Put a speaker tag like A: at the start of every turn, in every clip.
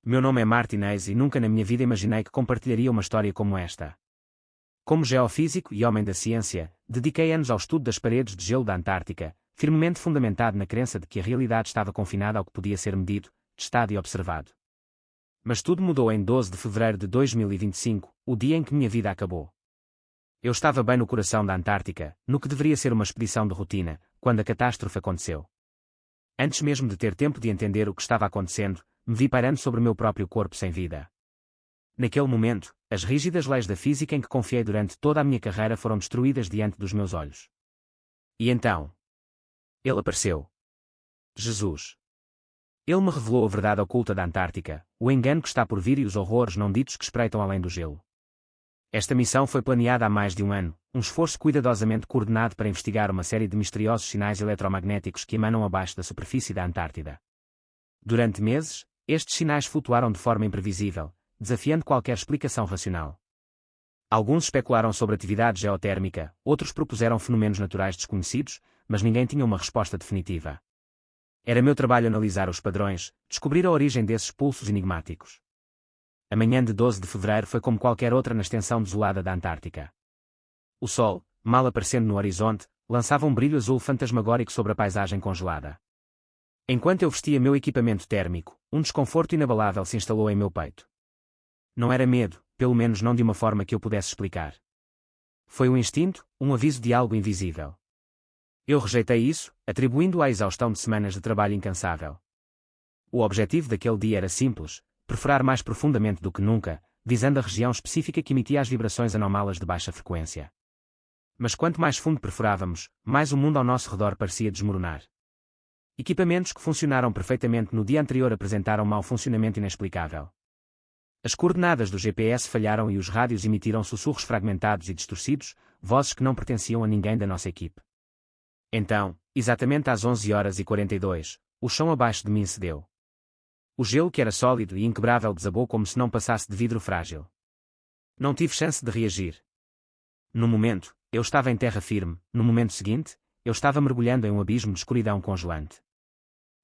A: Meu nome é Martin Hayes e nunca na minha vida imaginei que compartilharia uma história como esta. Como geofísico e homem da ciência, dediquei anos ao estudo das paredes de gelo da Antártica, firmemente fundamentado na crença de que a realidade estava confinada ao que podia ser medido, testado e observado. Mas tudo mudou em 12 de fevereiro de 2025, o dia em que minha vida acabou. Eu estava bem no coração da Antártica, no que deveria ser uma expedição de rotina, quando a catástrofe aconteceu. Antes mesmo de ter tempo de entender o que estava acontecendo, me vi pairando sobre o meu próprio corpo sem vida. Naquele momento, as rígidas leis da física em que confiei durante toda a minha carreira foram destruídas diante dos meus olhos. E então? Ele apareceu. Jesus. Ele me revelou a verdade oculta da Antártica, o engano que está por vir e os horrores não ditos que espreitam além do gelo. Esta missão foi planeada há mais de um ano, um esforço cuidadosamente coordenado para investigar uma série de misteriosos sinais eletromagnéticos que emanam abaixo da superfície da Antártida. Durante meses, estes sinais flutuaram de forma imprevisível, desafiando qualquer explicação racional. Alguns especularam sobre atividade geotérmica, outros propuseram fenômenos naturais desconhecidos, mas ninguém tinha uma resposta definitiva. Era meu trabalho analisar os padrões, descobrir a origem desses pulsos enigmáticos. A manhã de 12 de fevereiro foi como qualquer outra na extensão desolada da Antártica. O sol, mal aparecendo no horizonte, lançava um brilho azul fantasmagórico sobre a paisagem congelada. Enquanto eu vestia meu equipamento térmico, um desconforto inabalável se instalou em meu peito. Não era medo, pelo menos não de uma forma que eu pudesse explicar. Foi um instinto, um aviso de algo invisível. Eu rejeitei isso, atribuindo-o à exaustão de semanas de trabalho incansável. O objetivo daquele dia era simples: perfurar mais profundamente do que nunca, visando a região específica que emitia as vibrações anómalas de baixa frequência. Mas quanto mais fundo perfurávamos, mais o mundo ao nosso redor parecia desmoronar. Equipamentos que funcionaram perfeitamente no dia anterior apresentaram mau funcionamento inexplicável. As coordenadas do GPS falharam e os rádios emitiram sussurros fragmentados e distorcidos, vozes que não pertenciam a ninguém da nossa equipe. Então, exatamente às 11h42, o chão abaixo de mim cedeu. O gelo, que era sólido e inquebrável, desabou como se não passasse de vidro frágil. Não tive chance de reagir. No momento, eu estava em terra firme; no momento seguinte, eu estava mergulhando em um abismo de escuridão congelante.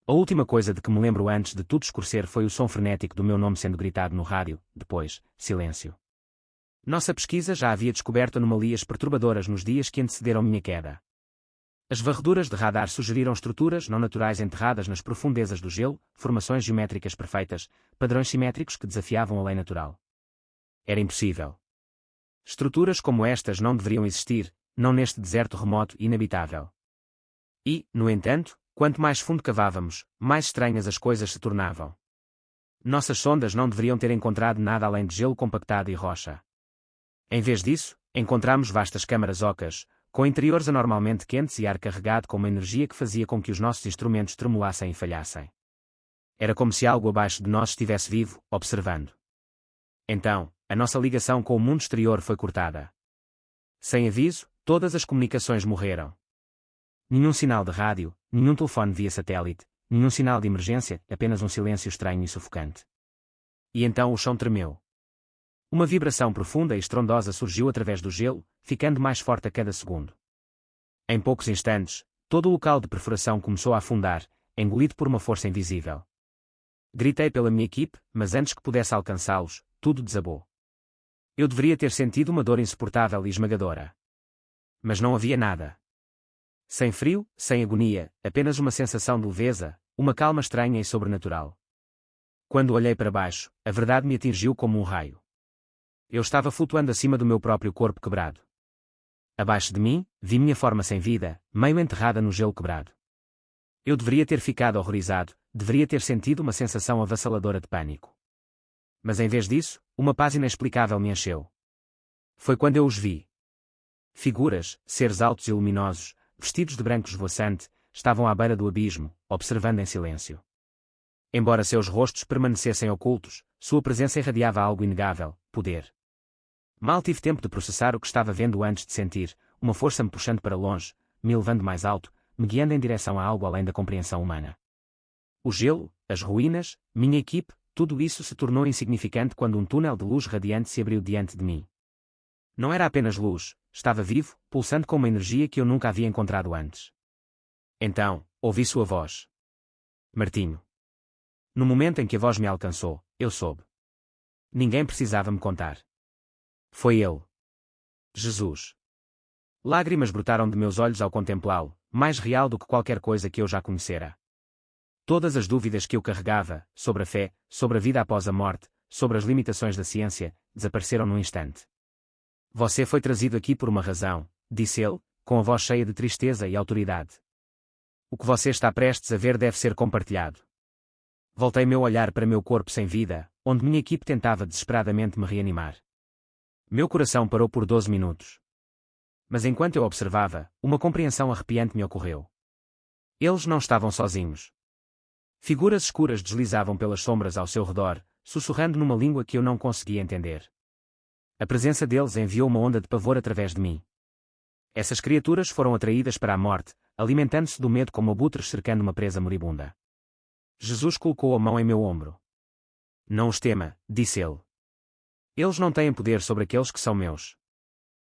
A: A última coisa de que me lembro antes de tudo escurecer foi o som frenético do meu nome sendo gritado no rádio, depois, silêncio. Nossa pesquisa já havia descoberto anomalias perturbadoras nos dias que antecederam minha queda. As varreduras de radar sugeriram estruturas não naturais enterradas nas profundezas do gelo, formações geométricas perfeitas, padrões simétricos que desafiavam a lei natural. Era impossível. Estruturas como estas não deveriam existir, não neste deserto remoto e inabitável. E, no entanto, quanto mais fundo cavávamos, mais estranhas as coisas se tornavam. Nossas sondas não deveriam ter encontrado nada além de gelo compactado e rocha. Em vez disso, encontramos vastas câmaras ocas, com interiores anormalmente quentes e ar carregado com uma energia que fazia com que os nossos instrumentos tremulassem e falhassem. Era como se algo abaixo de nós estivesse vivo, observando. Então, a nossa ligação com o mundo exterior foi cortada. Sem aviso, todas as comunicações morreram. Nenhum sinal de rádio, nenhum telefone via satélite, nenhum sinal de emergência, apenas um silêncio estranho e sufocante. E então o chão tremeu. Uma vibração profunda e estrondosa surgiu através do gelo, ficando mais forte a cada segundo. Em poucos instantes, todo o local de perfuração começou a afundar, engolido por uma força invisível. Gritei pela minha equipe, mas antes que pudesse alcançá-los, tudo desabou. Eu deveria ter sentido uma dor insuportável e esmagadora. Mas não havia nada. Sem frio, sem agonia, apenas uma sensação de leveza, uma calma estranha e sobrenatural. Quando olhei para baixo, a verdade me atingiu como um raio. Eu estava flutuando acima do meu próprio corpo quebrado. Abaixo de mim, vi minha forma sem vida, meio enterrada no gelo quebrado. Eu deveria ter ficado horrorizado, deveria ter sentido uma sensação avassaladora de pânico. Mas em vez disso, uma paz inexplicável me encheu. Foi quando eu os vi. Figuras, seres altos e luminosos, vestidos de branco esvoaçante, estavam à beira do abismo, observando em silêncio. Embora seus rostos permanecessem ocultos, sua presença irradiava algo inegável: poder. Mal tive tempo de processar o que estava vendo antes de sentir uma força me puxando para longe, me levando mais alto, me guiando em direção a algo além da compreensão humana. O gelo, as ruínas, minha equipe, tudo isso se tornou insignificante quando um túnel de luz radiante se abriu diante de mim. Não era apenas luz, estava vivo, pulsando com uma energia que eu nunca havia encontrado antes. Então, ouvi sua voz. Martinho. no momento em que a voz me alcançou, eu soube. Ninguém precisava me contar. Foi ele. Jesus. Lágrimas brotaram de meus olhos ao contemplá-lo, mais real do que qualquer coisa que eu já conhecera. Todas as dúvidas que eu carregava, sobre a fé, sobre a vida após a morte, sobre as limitações da ciência, desapareceram num instante. Você foi trazido aqui por uma razão, disse ele, com a voz cheia de tristeza e autoridade. O que você está prestes a ver deve ser compartilhado. Voltei meu olhar para meu corpo sem vida, onde minha equipe tentava desesperadamente me reanimar. Meu coração parou por 12 minutos. Mas enquanto eu observava, uma compreensão arrepiante me ocorreu. Eles não estavam sozinhos. Figuras escuras deslizavam pelas sombras ao seu redor, sussurrando numa língua que eu não conseguia entender. A presença deles enviou uma onda de pavor através de mim. Essas criaturas foram atraídas para a morte, alimentando-se do medo como abutres cercando uma presa moribunda. Jesus colocou a mão em meu ombro. Não os tema, disse ele. Eles não têm poder sobre aqueles que são meus.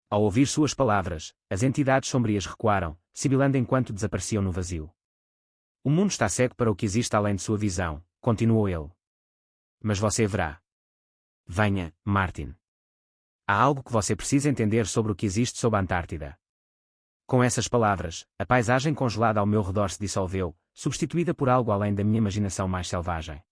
A: Ao ouvir suas palavras, as entidades sombrias recuaram, sibilando enquanto desapareciam no vazio. O mundo está cego para o que existe além de sua visão, continuou ele. Mas você verá. Venha, Martin. Há algo que você precisa entender sobre o que existe sob a Antártida. Com essas palavras, a paisagem congelada ao meu redor se dissolveu, substituída por algo além da minha imaginação mais selvagem.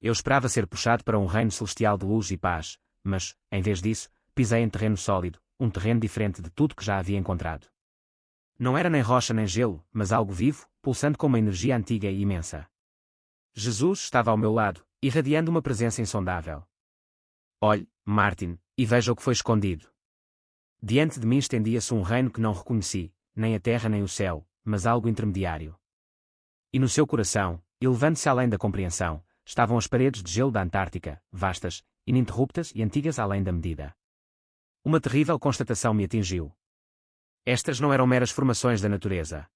A: Eu esperava ser puxado para um reino celestial de luz e paz, mas, em vez disso, pisei em terreno sólido, um terreno diferente de tudo que já havia encontrado. Não era nem rocha nem gelo, mas algo vivo, pulsando com uma energia antiga e imensa. Jesus estava ao meu lado, irradiando uma presença insondável. Olhe, Martin, e veja o que foi escondido. Diante de mim estendia-se um reino que não reconheci, nem a terra nem o céu, mas algo intermediário. E no seu coração, elevando-se além da compreensão, estavam as paredes de gelo da Antártica, vastas, ininterruptas e antigas além da medida. Uma terrível constatação me atingiu. Estas não eram meras formações da natureza.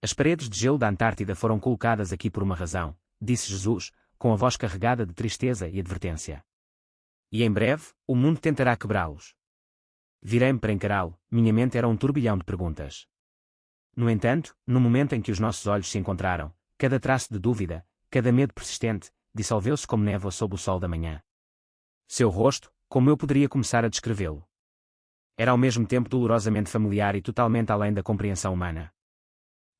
A: As paredes de gelo da Antártida foram colocadas aqui por uma razão, disse Jesus, com a voz carregada de tristeza e advertência. E em breve, o mundo tentará quebrá-los. Virei-me para encará-lo, minha mente era um turbilhão de perguntas. No entanto, no momento em que os nossos olhos se encontraram, cada traço de dúvida, cada medo persistente, dissolveu-se como névoa sob o sol da manhã. Seu rosto, como eu poderia começar a descrevê-lo? Era ao mesmo tempo dolorosamente familiar e totalmente além da compreensão humana.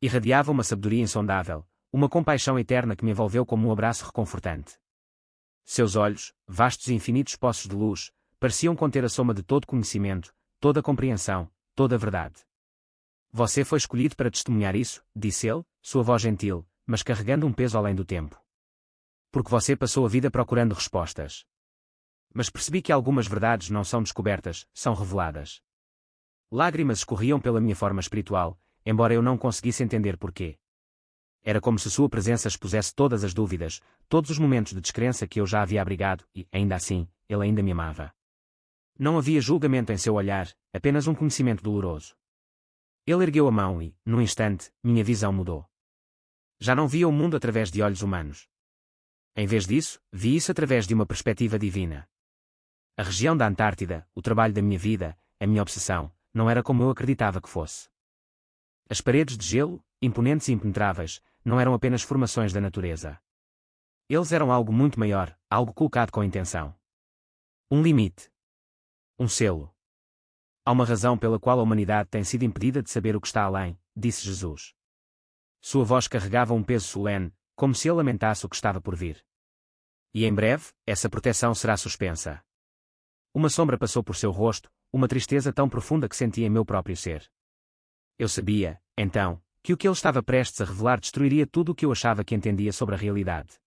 A: Irradiava uma sabedoria insondável, uma compaixão eterna que me envolveu como um abraço reconfortante. Seus olhos, vastos e infinitos poços de luz, pareciam conter a soma de todo conhecimento, toda compreensão, toda a verdade. Você foi escolhido para testemunhar isso, disse ele, sua voz gentil, mas carregando um peso além do tempo. Porque você passou a vida procurando respostas. Mas percebi que algumas verdades não são descobertas, são reveladas. Lágrimas escorriam pela minha forma espiritual, embora eu não conseguisse entender porquê. Era como se sua presença expusesse todas as dúvidas, todos os momentos de descrença que eu já havia abrigado, e, ainda assim, ele ainda me amava. Não havia julgamento em seu olhar, apenas um conhecimento doloroso. Ele ergueu a mão e, num instante, minha visão mudou. Já não via o mundo através de olhos humanos. Em vez disso, vi isso através de uma perspectiva divina. A região da Antártida, o trabalho da minha vida, a minha obsessão, não era como eu acreditava que fosse. As paredes de gelo, imponentes e impenetráveis, não eram apenas formações da natureza. Eles eram algo muito maior, algo colocado com intenção. Um limite. Um selo. Há uma razão pela qual a humanidade tem sido impedida de saber o que está além, disse Jesus. Sua voz carregava um peso solene, como se ele lamentasse o que estava por vir. E em breve, essa proteção será suspensa. Uma sombra passou por seu rosto, uma tristeza tão profunda que senti em meu próprio ser. Eu sabia, então, que o que ele estava prestes a revelar destruiria tudo o que eu achava que entendia sobre a realidade.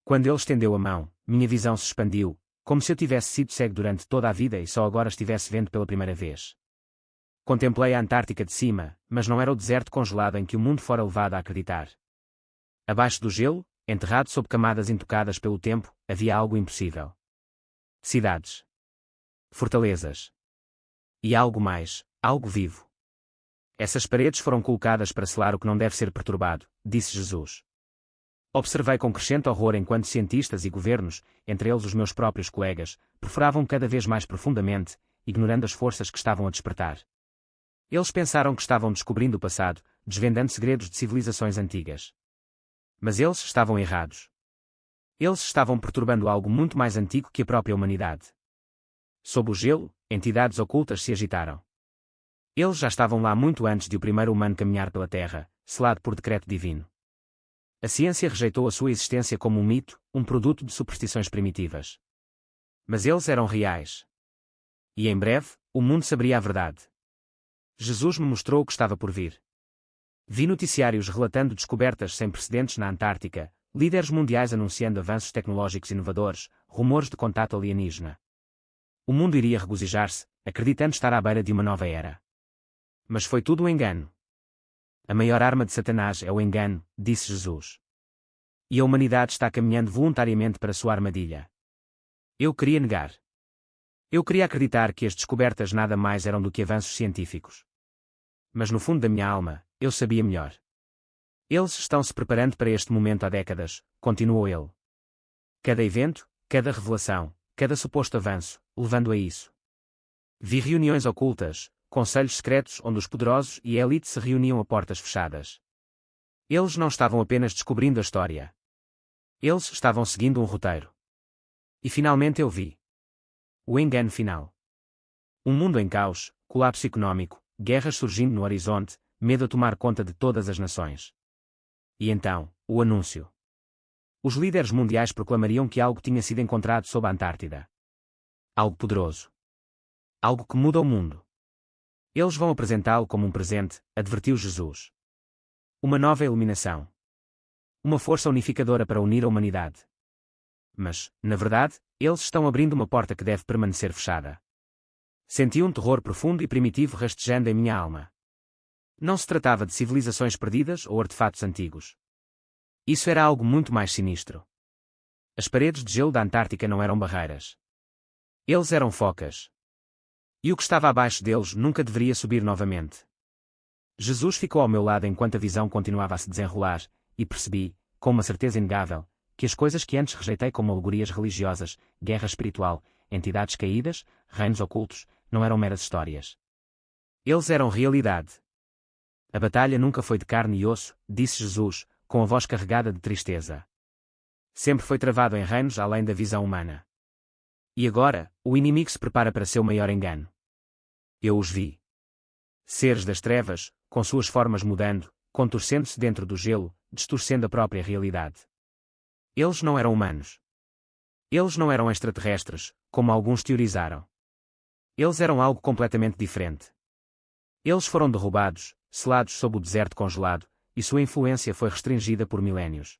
A: Quando ele estendeu a mão, minha visão se expandiu, como se eu tivesse sido cego durante toda a vida e só agora estivesse vendo pela primeira vez. Contemplei a Antártica de cima, mas não era o deserto congelado em que o mundo fora levado a acreditar. Abaixo do gelo, enterrado sob camadas intocadas pelo tempo, havia algo impossível. Cidades. Fortalezas. E algo mais, algo vivo. Essas paredes foram colocadas para selar o que não deve ser perturbado, disse Jesus. Observei com crescente horror enquanto cientistas e governos, entre eles os meus próprios colegas, perfuravam cada vez mais profundamente, ignorando as forças que estavam a despertar. Eles pensaram que estavam descobrindo o passado, desvendando segredos de civilizações antigas. Mas eles estavam errados. Eles estavam perturbando algo muito mais antigo que a própria humanidade. Sob o gelo, entidades ocultas se agitaram. Eles já estavam lá muito antes de o primeiro humano caminhar pela Terra, selado por decreto divino. A ciência rejeitou a sua existência como um mito, um produto de superstições primitivas. Mas eles eram reais. E em breve, o mundo saberia a verdade. Jesus me mostrou o que estava por vir. Vi noticiários relatando descobertas sem precedentes na Antártica, líderes mundiais anunciando avanços tecnológicos inovadores, rumores de contato alienígena. O mundo iria regozijar-se, acreditando estar à beira de uma nova era. Mas foi tudo um engano. A maior arma de Satanás é o engano, disse Jesus. E a humanidade está caminhando voluntariamente para sua armadilha. Eu queria negar. Eu queria acreditar que as descobertas nada mais eram do que avanços científicos. Mas no fundo da minha alma, eu sabia melhor. Eles estão se preparando para este momento há décadas, continuou ele. Cada evento, cada revelação, cada suposto avanço, levando a isso. Vi reuniões ocultas, conselhos secretos onde os poderosos e a elite se reuniam a portas fechadas. Eles não estavam apenas descobrindo a história. Eles estavam seguindo um roteiro. E finalmente eu vi. O engano final. Um mundo em caos, colapso econômico, guerras surgindo no horizonte, medo a tomar conta de todas as nações. E então, o anúncio. Os líderes mundiais proclamariam que algo tinha sido encontrado sob a Antártida. Algo poderoso. Algo que muda o mundo. Eles vão apresentá-lo como um presente, advertiu Jesus. Uma nova iluminação. Uma força unificadora para unir a humanidade. Mas, na verdade, eles estão abrindo uma porta que deve permanecer fechada. Senti um terror profundo e primitivo rastejando em minha alma. Não se tratava de civilizações perdidas ou artefatos antigos. Isso era algo muito mais sinistro. As paredes de gelo da Antártica não eram barreiras. Eles eram focas. E o que estava abaixo deles nunca deveria subir novamente. Jesus ficou ao meu lado enquanto a visão continuava a se desenrolar, e percebi, com uma certeza inegável, que as coisas que antes rejeitei como alegorias religiosas, guerra espiritual, entidades caídas, reinos ocultos, não eram meras histórias. Eles eram realidade. A batalha nunca foi de carne e osso, disse Jesus, com a voz carregada de tristeza. Sempre foi travado em reinos além da visão humana. E agora, o inimigo se prepara para seu maior engano. Eu os vi. Seres das trevas, com suas formas mudando, contorcendo-se dentro do gelo, distorcendo a própria realidade. Eles não eram humanos. Eles não eram extraterrestres, como alguns teorizaram. Eles eram algo completamente diferente. Eles foram derrubados, selados sob o deserto congelado, e sua influência foi restringida por milénios.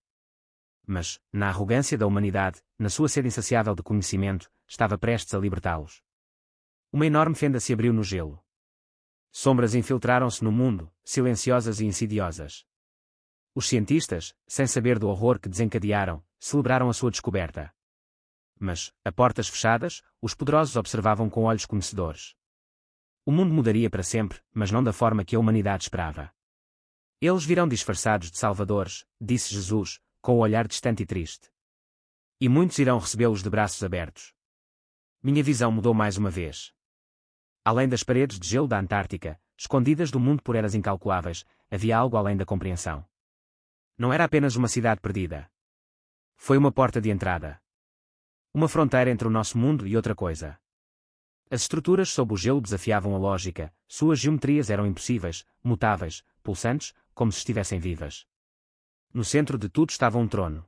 A: Mas, na arrogância da humanidade, na sua sede insaciável de conhecimento, estava prestes a libertá-los. Uma enorme fenda se abriu no gelo. Sombras infiltraram-se no mundo, silenciosas e insidiosas. Os cientistas, sem saber do horror que desencadearam, celebraram a sua descoberta. Mas, a portas fechadas, os poderosos observavam com olhos conhecedores. O mundo mudaria para sempre, mas não da forma que a humanidade esperava. Eles virão disfarçados de salvadores, disse Jesus, com o olhar distante e triste. E muitos irão recebê-los de braços abertos. Minha visão mudou mais uma vez. Além das paredes de gelo da Antártica, escondidas do mundo por eras incalculáveis, havia algo além da compreensão. Não era apenas uma cidade perdida. Foi uma porta de entrada. Uma fronteira entre o nosso mundo e outra coisa. As estruturas sob o gelo desafiavam a lógica, suas geometrias eram impossíveis, mutáveis, pulsantes, como se estivessem vivas. No centro de tudo estava um trono.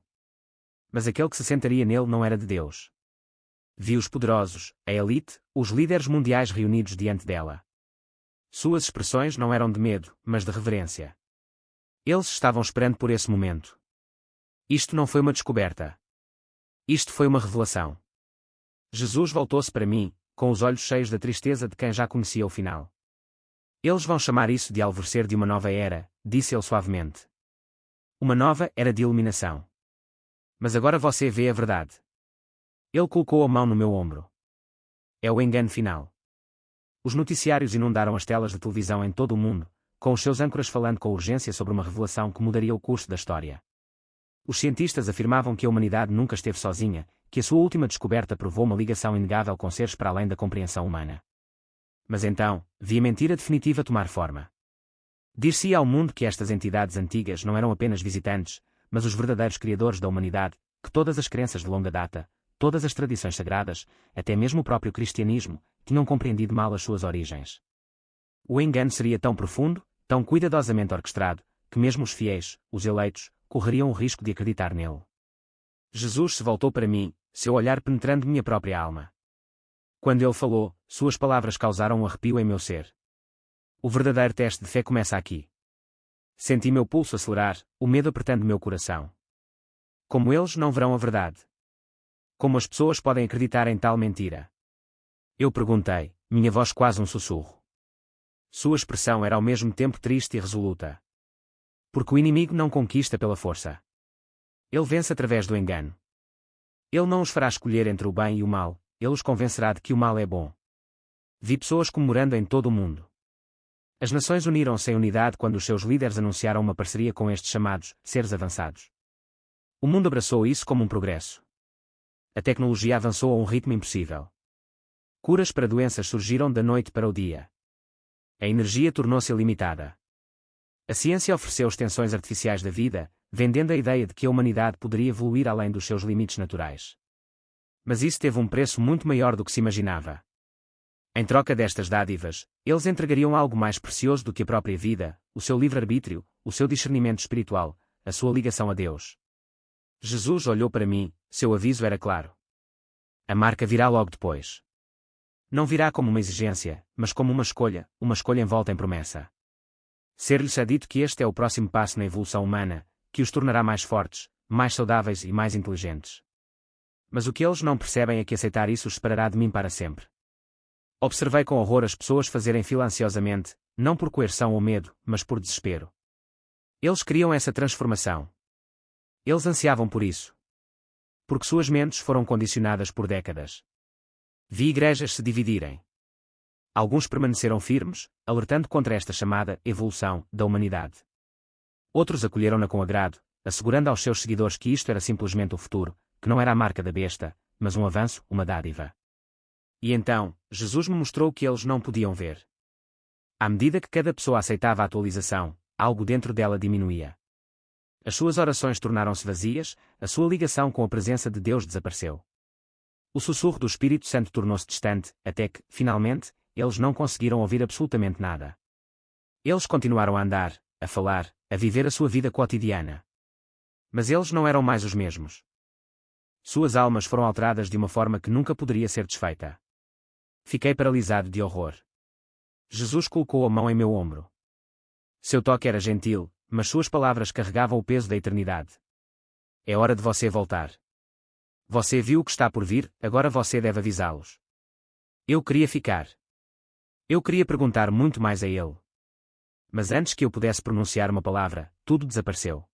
A: Mas aquele que se sentaria nele não era de Deus. Vi os poderosos, a elite, os líderes mundiais reunidos diante dela. Suas expressões não eram de medo, mas de reverência. Eles estavam esperando por esse momento. Isto não foi uma descoberta. Isto foi uma revelação. Jesus voltou-se para mim, com os olhos cheios da tristeza de quem já conhecia o final. Eles vão chamar isso de alvorecer de uma nova era, disse ele suavemente. Uma nova era de iluminação. Mas agora você vê a verdade. Ele colocou a mão no meu ombro. É o engano final. Os noticiários inundaram as telas de televisão em todo o mundo, com os seus âncoras falando com urgência sobre uma revelação que mudaria o curso da história. Os cientistas afirmavam que a humanidade nunca esteve sozinha, que a sua última descoberta provou uma ligação inegável com seres para além da compreensão humana. Mas então, vi a mentira definitiva tomar forma. Dir-se-ia ao mundo que estas entidades antigas não eram apenas visitantes, mas os verdadeiros criadores da humanidade, que todas as crenças de longa data, todas as tradições sagradas, até mesmo o próprio cristianismo, tinham compreendido mal as suas origens. O engano seria tão profundo, tão cuidadosamente orquestrado, que mesmo os fiéis, os eleitos, correriam o risco de acreditar nele. Jesus se voltou para mim, seu olhar penetrando minha própria alma. Quando ele falou, suas palavras causaram um arrepio em meu ser. O verdadeiro teste de fé começa aqui. Senti meu pulso acelerar, o medo apertando meu coração. Como eles não verão a verdade? Como as pessoas podem acreditar em tal mentira? Eu perguntei, minha voz quase um sussurro. Sua expressão era ao mesmo tempo triste e resoluta. Porque o inimigo não conquista pela força. Ele vence através do engano. Ele não os fará escolher entre o bem e o mal, ele os convencerá de que o mal é bom. Vi pessoas comemorando em todo o mundo. As nações uniram-se em unidade quando os seus líderes anunciaram uma parceria com estes chamados seres avançados. O mundo abraçou isso como um progresso. A tecnologia avançou a um ritmo impossível. Curas para doenças surgiram da noite para o dia. A energia tornou-se ilimitada. A ciência ofereceu extensões artificiais da vida, vendendo a ideia de que a humanidade poderia evoluir além dos seus limites naturais. Mas isso teve um preço muito maior do que se imaginava. Em troca destas dádivas, eles entregariam algo mais precioso do que a própria vida, o seu livre-arbítrio, o seu discernimento espiritual, a sua ligação a Deus. Jesus olhou para mim, seu aviso era claro. A marca virá logo depois. Não virá como uma exigência, mas como uma escolha envolta em promessa. Ser-lhes é dito que este é o próximo passo na evolução humana, que os tornará mais fortes, mais saudáveis e mais inteligentes. Mas o que eles não percebem é que aceitar isso os separará de mim para sempre. Observei com horror as pessoas fazerem fila ansiosamente, não por coerção ou medo, mas por desespero. Eles queriam essa transformação. Eles ansiavam por isso. Porque suas mentes foram condicionadas por décadas. Vi igrejas se dividirem. Alguns permaneceram firmes, alertando contra esta chamada evolução da humanidade. Outros acolheram-na com agrado, assegurando aos seus seguidores que isto era simplesmente o futuro, que não era a marca da besta, mas um avanço, uma dádiva. E então, Jesus me mostrou o que eles não podiam ver. À medida que cada pessoa aceitava a atualização, algo dentro dela diminuía. As suas orações tornaram-se vazias, a sua ligação com a presença de Deus desapareceu. O sussurro do Espírito Santo tornou-se distante, até que, finalmente, eles não conseguiram ouvir absolutamente nada. Eles continuaram a andar, a falar, a viver a sua vida cotidiana. Mas eles não eram mais os mesmos. Suas almas foram alteradas de uma forma que nunca poderia ser desfeita. Fiquei paralisado de horror. Jesus colocou a mão em meu ombro. Seu toque era gentil, mas suas palavras carregavam o peso da eternidade. É hora de você voltar. Você viu o que está por vir, agora você deve avisá-los. Eu queria ficar. Eu queria perguntar muito mais a ele. Mas antes que eu pudesse pronunciar uma palavra, tudo desapareceu.